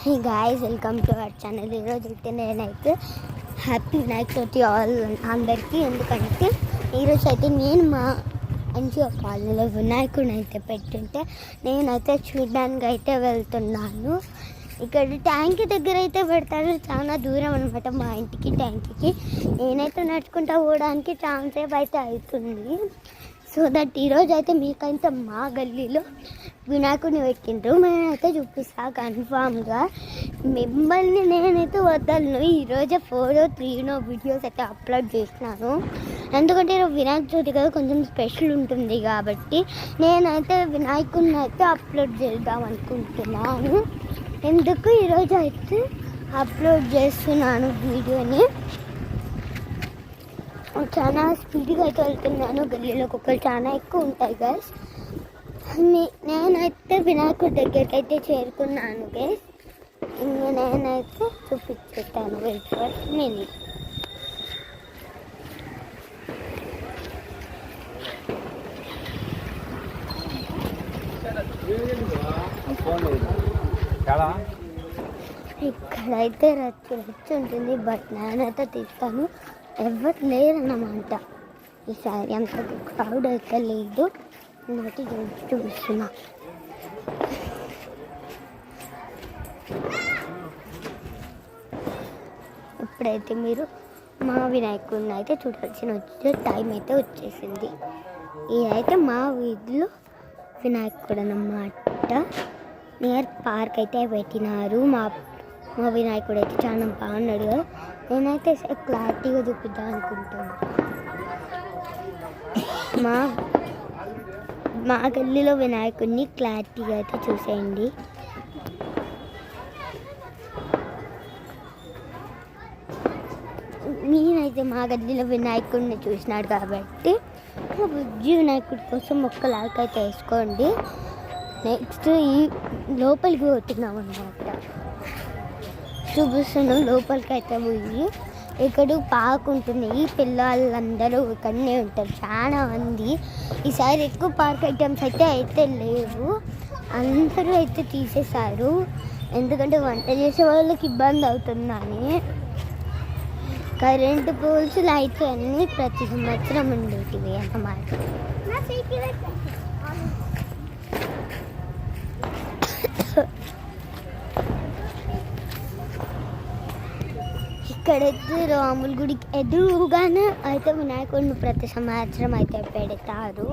Hey guys, welcome to our channel. ఈరోజు అయితే నేనైతే హ్యాపీ వినాయక చవితి ఆల్ అందరికీ. ఎందుకంటే ఈరోజు అయితే నేను మా ఎన్జిఓ కాలనీలో వినాయకుడిని అయితే పెట్టుంటే నేనైతే చూడడానికి అయితే వెళ్తున్నాను. ఇక్కడ ట్యాంక్ దగ్గర అయితే పెడతారు, చాలా దూరం అనమాట మా ఇంటికి ట్యాంక్కి. నేనైతే నడుచుకుంటూ పోవడానికి చాలా సేపు అయితే అవుతుంది. సో దట్ ఈరోజు అయితే మీకైతే మా గల్లీలో వినాయకుడిని పెట్టిండ్రు. నేనైతే చూపిస్తా కన్ఫామ్గా. మిమ్మల్ని నేనైతే వదలను. ఈరోజే 4 or 3 వీడియోస్ అయితే అప్లోడ్ చేసినాను. ఎందుకంటే ఈరోజు వినాయక చవితి కదా, కొంచెం స్పెషల్ ఉంటుంది కాబట్టి నేనైతే వినాయకుడిని అయితే అప్లోడ్ చేద్దాం అనుకుంటున్నాను. ఎందుకు ఈరోజు అయితే అప్లోడ్ చేస్తున్నాను వీడియోని. చాలా స్పీడ్గా అయితే వెళ్తున్నాను. గల్లీలో కుక్కలు చాలా ఎక్కువ ఉంటాయి గైస్. నేనైతే వినాయకుడి దగ్గరికి అయితే చేరుకున్నాను గైస్. నేనైతే చూపించేస్తాను. Wait for minute. ఇక్కడైతే రచ్చి ఉంటుంది, బట్ నేనైతే తీస్తాను. ఎవరు లేరన్నమాట ఈసారి. అంత క్రౌడ్ అయితే లేదు. నేనైతే చూపిస్తున్నా. ఇప్పుడైతే మీరు మా వినాయకుడిని అయితే చూడాల్సిన టైం అయితే వచ్చేసింది. ఇదైతే మా వీధిలో వినాయకుడు అన్నమాట. నియర్ పార్క్ అయితే పెట్టినారు. మా వినాయకుడు అయితే చాలా బాగున్నాడు కదా. నేనైతే క్లారిటీగా చూపిద్దాం అనుకుంటాను. మా గల్లీలో వినాయకుడిని క్లారిటీగా అయితే చూసేయండి. నేనైతే మా గల్లీలో వినాయకుడిని చూసినాడు కాబట్టి బుజ్జి వినాయకుడి కోసం ఒక్క లైక్ అయితే వేసుకోండి. నెక్స్ట్ ఈ లోపలికి పోతున్నాం అన్నమాట. చూపిస్తున్నాం. లోపలికి అయితే పోయి ఇక్కడ పార్క్ ఉంటుంది. పిల్లలందరూ ఇక్కడనే ఉంటారు చాలా మంది. ఈసారి ఎక్కువ పార్క్ ఐటమ్స్ అయితే లేవు. అందరూ అయితే తీసేశారు. ఎందుకంటే వంట చేసే వాళ్ళకి ఇబ్బంది అవుతుందని. కరెంటు పోల్స్ లైట్స్ అన్నీ ప్రతి సంవత్సరం ఉండేటివి అన్నమాట. ఇక్కడైతే రాముల గుడికి ఎదురుగానే అయితే వినాయకుడిని ప్రతి సంవత్సరం అయితే పెడతారు.